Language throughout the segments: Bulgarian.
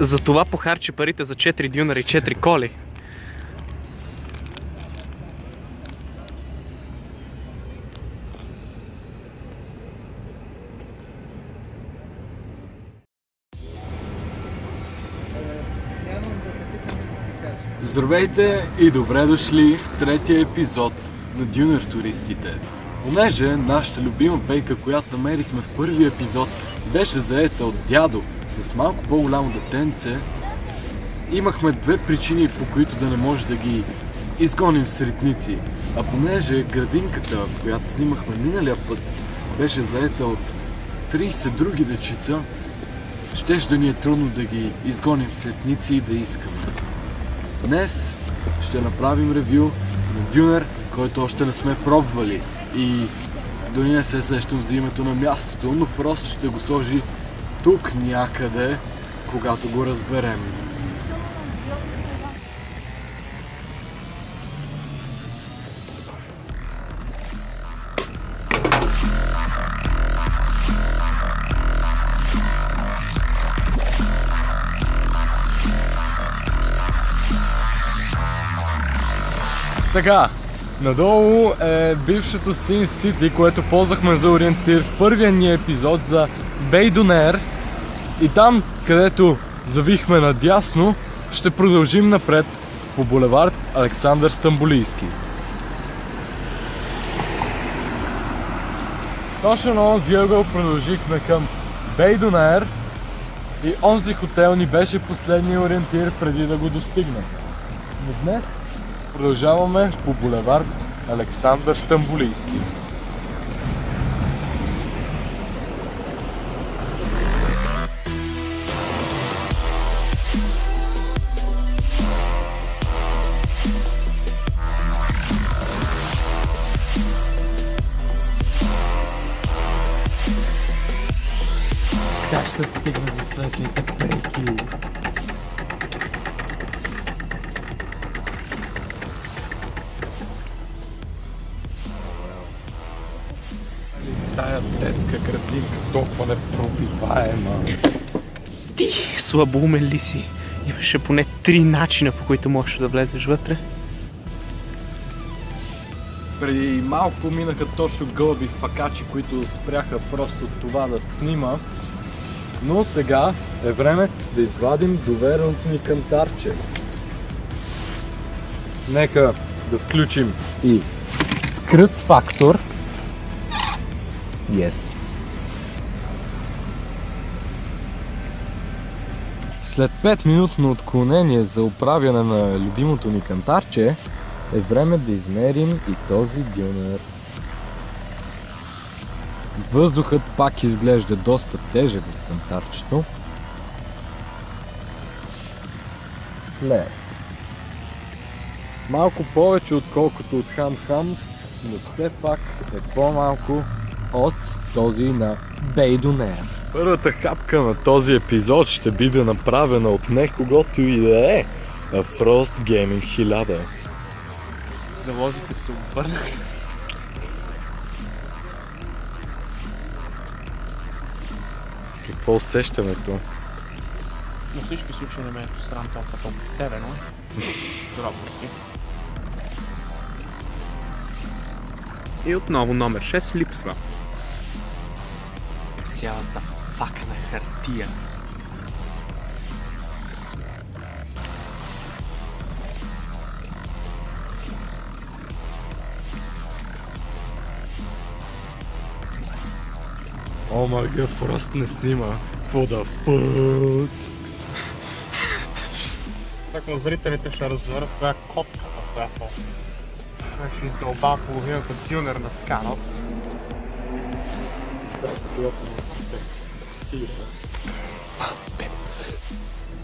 Затова похарчи парите за 4 дюнера и 4 коли. Здравейте и добре дошли в третия епизод на Дюнер туристите. Понеже нашата любима бейка, която намерихме в първия епизод, беше заета от дядо с малко по-голямо детенце, имахме две причини, по които да не може да ги изгоним в Сретници. А понеже градинката, в която снимахме миналия път, беше заета от 30 други дечица, щеше да ни е трудно да ги изгоним в Сретници и да искаме. Днес ще направим ревю на Дюнер, който още не сме пробвали. И дори не се сещам за името на мястото, но Фрост ще го сложи тук някъде, когато го разберем. Така, надолу е бившото Sin City, което ползвахме за ориентир в първия ни епизод за Бей Дунер. И там, където завихме надясно, ще продължим напред по булевард Александър Стамболийски. Точно на онзи ъгъл продължихме към Бей Дунер и онзи хотел ни беше последния ориентир преди да го достигнем. Но днес продължаваме по булевард Александър Стамболийски. Как ще стигнем до светлите пейки? Тая детска градинка толкова непробиваема. Ти слабоумен ли си? Имаше поне 3 начина, по които можеш да влезеш вътре. Преди малко минаха точно гълъби факачи, които спряха просто това да снима. Но сега е време да извадим довереното ни кантарче. Нека да включим и скръц фактор. Yes. След 5-минутно отклонение за оправяне на любимото ни кантарче, е време да измерим и този дюнер. Въздухът пак изглежда доста тежък за кантарчето. Лес. Малко повече отколкото от Хам-Хам, но все пак е по-малко от този на Бей Дунер. Първата хапка на този епизод ще биде направена от не когото и да е, а Frost Gaming 1000. Залозите се обърнаха. Какво усещането? На всички случаи не ме е срам толкова по тебе, но дробности. И отново номер 6 липсва. Цялата факна хартия. О май гад, просто не снима. What the fuck? Така зрителите ще разберат коя котка, която ще издълба половината дюнер на сканът.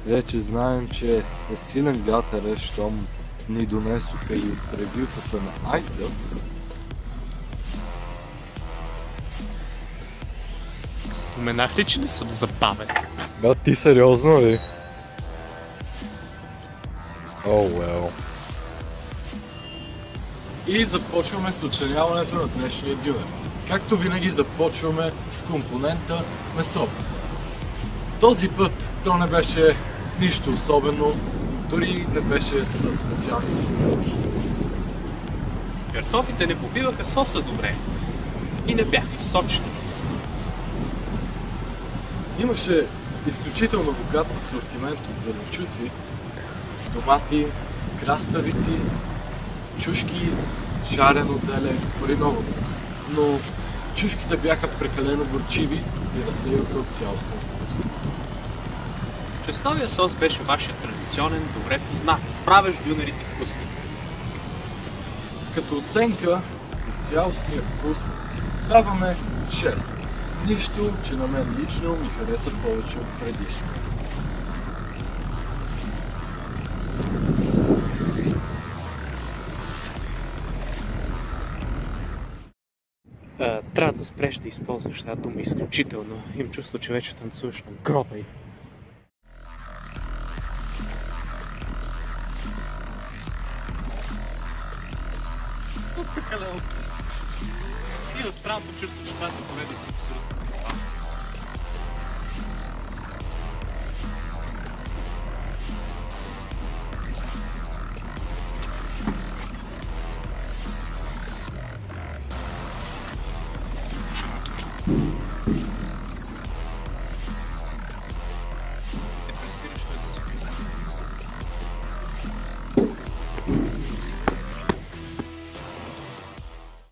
Вече знаем, че е силен вятър, щом ни донесоха и от ревютата на iDubbbz. Споменах ли, че не съм забавен? Да, ти сериозно ли? Oh well. И започваме с оценяването на днешния дюнер. Както винаги започваме с компонента месо. Този път то не беше Нищо особено, дори не беше със специални добавки. Картофите не побиваха соса добре и не бяха сочни. Имаше изключително богат асортимент от зеленчуци, домати, краставици, чушки, жарено зеле, мариновано. Но чушките бяха прекалено горчиви и разсеяха от цялостния вкус. Честовия сос беше вашия традиционен, добре познат, правещ дюнерите вкусни. Като оценка на цялостния вкус даваме 6. Нищо, че на мен лично ми хареса повече от предишния. Трябва да спреш да използваш тази дума изключително. Имам чувство, че вече танцуваш на гроба й. Прекалено. Имам странното чувство, че това си поредица абсурдно.